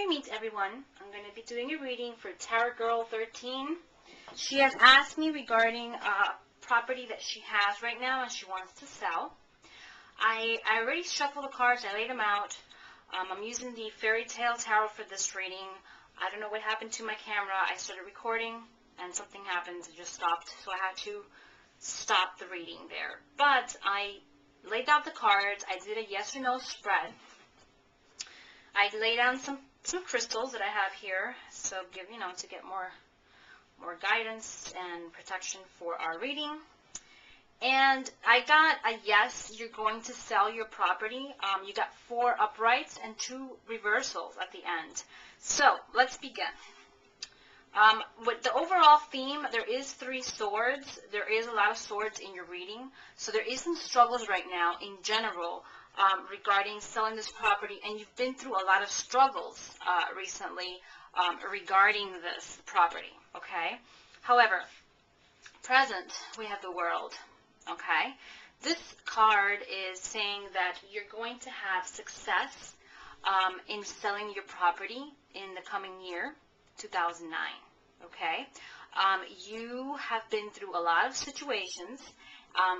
Greetings everyone. I'm going to be doing a reading for Tarotgirl13. She has asked me regarding a property that she has right now and she wants to sell. I already shuffled the cards. I laid them out. I'm using the Fairy Tale Tarot for this reading. I don't know what happened to my camera. I started recording and something happened. It just stopped. So I had to stop the reading there. But I laid out the cards. I did a yes or no spread. I laid down some crystals that I have here, so to get more guidance and protection for our reading. And I got a yes, you're going to sell your property. You got 4 uprights and 2 reversals at the end. So let's begin. With the overall theme, there is 3 swords. There is a lot of swords in your reading. So there is some struggles right now in general regarding selling this property, and you've been through a lot of struggles recently regarding this property, okay? However, present, we have the World, okay? This card is saying that you're going to have success in selling your property in the coming year, 2009, okay? You have been through a lot of situations.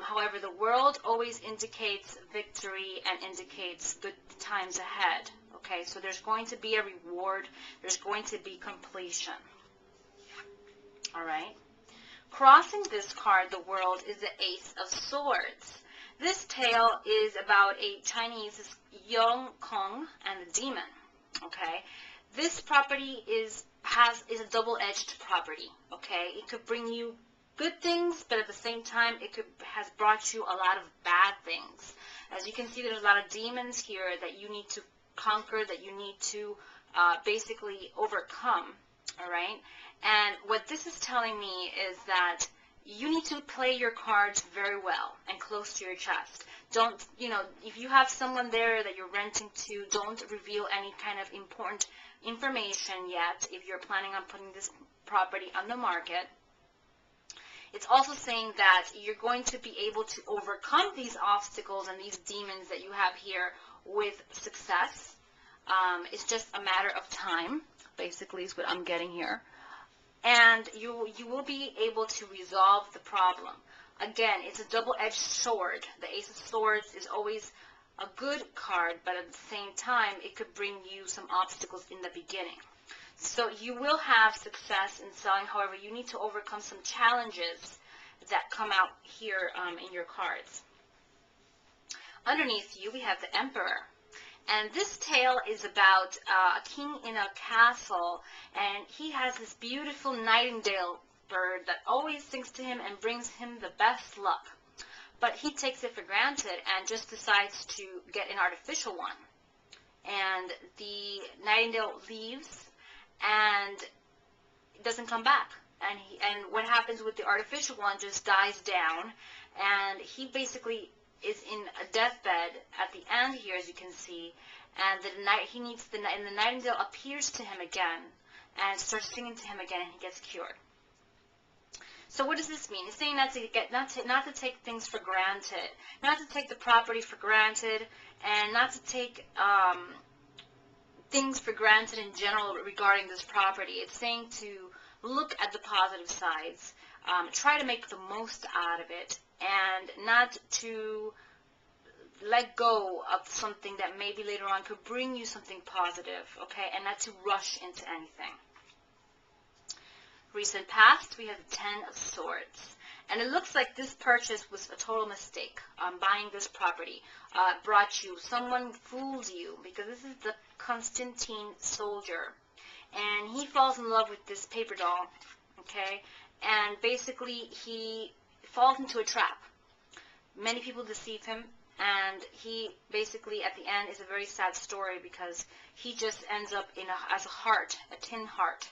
However, the World always indicates victory and indicates good times ahead. Okay, so there's going to be a reward. There's going to be completion. All right. Crossing this card, the World, is the Ace of Swords. This tale is about a Chinese young Kong and a demon. Okay. This property is a double-edged property. Okay. It could bring you good things, but at the same time, has brought you a lot of bad things. As you can see, there's a lot of demons here that you need to conquer, that you need to basically overcome, all right? And what this is telling me is that you need to play your cards very well and close to your chest. Don't, if you have someone there that you're renting to, don't reveal any kind of important information yet if you're planning on putting this property on the market. It's also saying that you're going to be able to overcome these obstacles and these demons that you have here with success. It's just a matter of time, basically, is what I'm getting here. And you will be able to resolve the problem. Again, it's a double-edged sword. The Ace of Swords is always a good card, but at the same time, it could bring you some obstacles in the beginning. So you will have success in selling. However, you need to overcome some challenges that come out here in your cards. Underneath you, we have the Emperor. And this tale is about a king in a castle, and he has this beautiful nightingale bird that always sings to him and brings him the best luck. But he takes it for granted and just decides to get an artificial one. And the nightingale leaves and it doesn't come back, and what happens with the artificial one just dies down, and he basically is in a deathbed at the end here, as you can see, and the nightingale appears to him again and starts singing to him again, and he gets cured. So what does this mean? It's saying not to take things for granted, not to take the property for granted, and not to take things for granted in general regarding this property. It's saying to look at the positive sides, try to make the most out of it, and not to let go of something that maybe later on could bring you something positive, okay, and not to rush into anything. Recent past, we have the 10 of Swords. And it looks like this purchase was a total mistake. Buying this property someone fooled you, because this is the Constantine soldier. And he falls in love with this paper doll, okay? And basically, he falls into a trap. Many people deceive him, and he basically, at the end, is a very sad story, because he just ends up as a heart, a tin heart.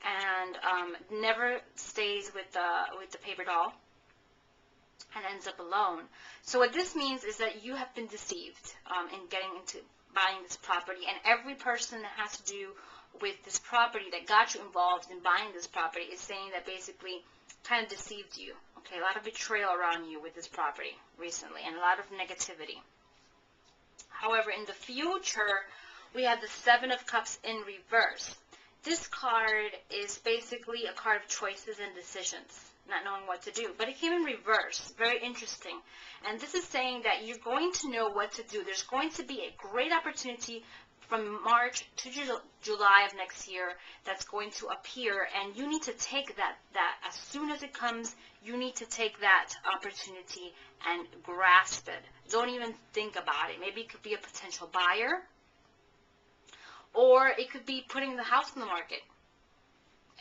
And never stays with the paper doll and ends up alone. So what this means is that you have been deceived in getting into buying this property, and every person that has to do with this property that got you involved in buying this property is saying that basically kind of deceived you. Okay, a lot of betrayal around you with this property recently, and a lot of negativity. However, in the future, we have the Seven of Cups in reverse. This card is basically a card of choices and decisions, not knowing what to do. But it came in reverse. Very interesting. And this is saying that you're going to know what to do. There's going to be a great opportunity from March to July of next year that's going to appear, and you need to take that as soon as it comes. You need to take that opportunity and grasp it. Don't even think about it. Maybe it could be a potential buyer, or it could be putting the house on the market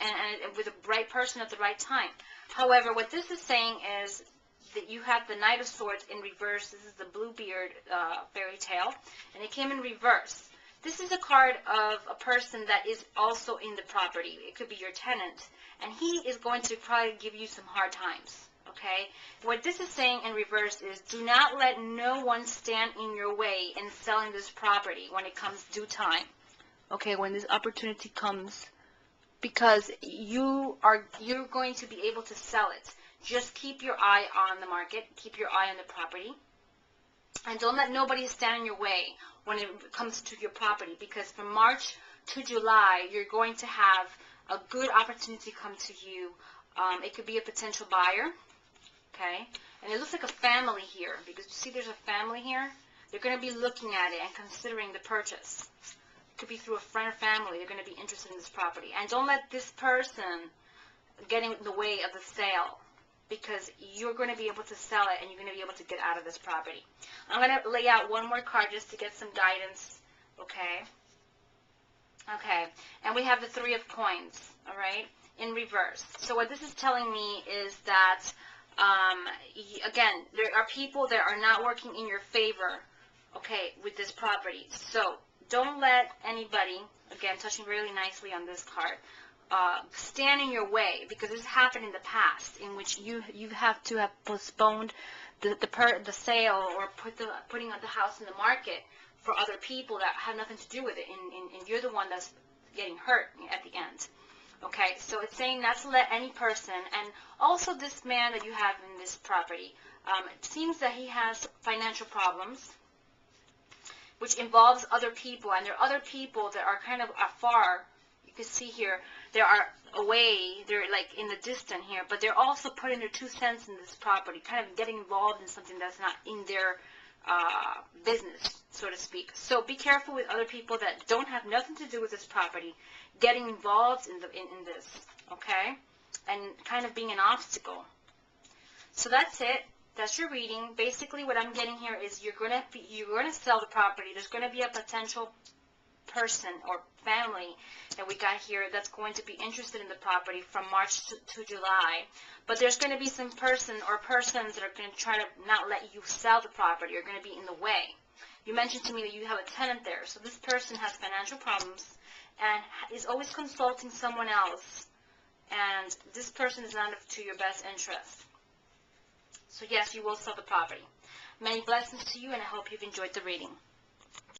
and with the right person at the right time. However, what this is saying is that you have the Knight of Swords in reverse. This is the Bluebeard fairy tale, and it came in reverse. This is a card of a person that is also in the property. It could be your tenant, and he is going to probably give you some hard times, okay? What this is saying in reverse is do not let no one stand in your way in selling this property when it comes due time, okay, when this opportunity comes, because you're going to be able to sell it. Just keep your eye on the market, keep your eye on the property, and don't let nobody stand in your way when it comes to your property, because from March to July, you're going to have a good opportunity come to you. It could be a potential buyer, okay? And it looks like a family here, because you see there's a family here. They're going to be looking at it and considering the purchase. It could be through a friend or family. They're going to be interested in this property. And don't let this person get in the way of the sale, because you're going to be able to sell it and you're going to be able to get out of this property. I'm going to lay out one more card just to get some guidance, okay? Okay, and we have the Three of Coins, all right, in reverse. So what this is telling me is that, again, there are people that are not working in your favor, okay, with this property. So don't let anybody, again, touching really nicely on this card, stand in your way, because this happened in the past, in which you have to have postponed the sale or putting the house in the market for other people that have nothing to do with it, and you're the one that's getting hurt at the end. Okay, so it's saying not to let any person, and also this man that you have in this property, it seems that he has financial problems, which involves other people, and there are other people that are kind of afar. You can see here, they are away, they're like in the distance here, but they're also putting their 2 cents in this property, kind of getting involved in something that's not in their business, so to speak. So be careful with other people that don't have nothing to do with this property, getting involved in this, okay? And kind of being an obstacle. So that's it. That's your reading. Basically, what I'm getting here is you're gonna sell the property. There's gonna be a potential person or family that we got here that's going to be interested in the property from March to July. But there's going to be some person or persons that are going to try to not let you sell the property, or going to be in the way. You mentioned to me that you have a tenant there, so this person has financial problems and is always consulting someone else, and this person is not to your best interest. So yes, you will sell the property. Many blessings to you, and I hope you've enjoyed the reading.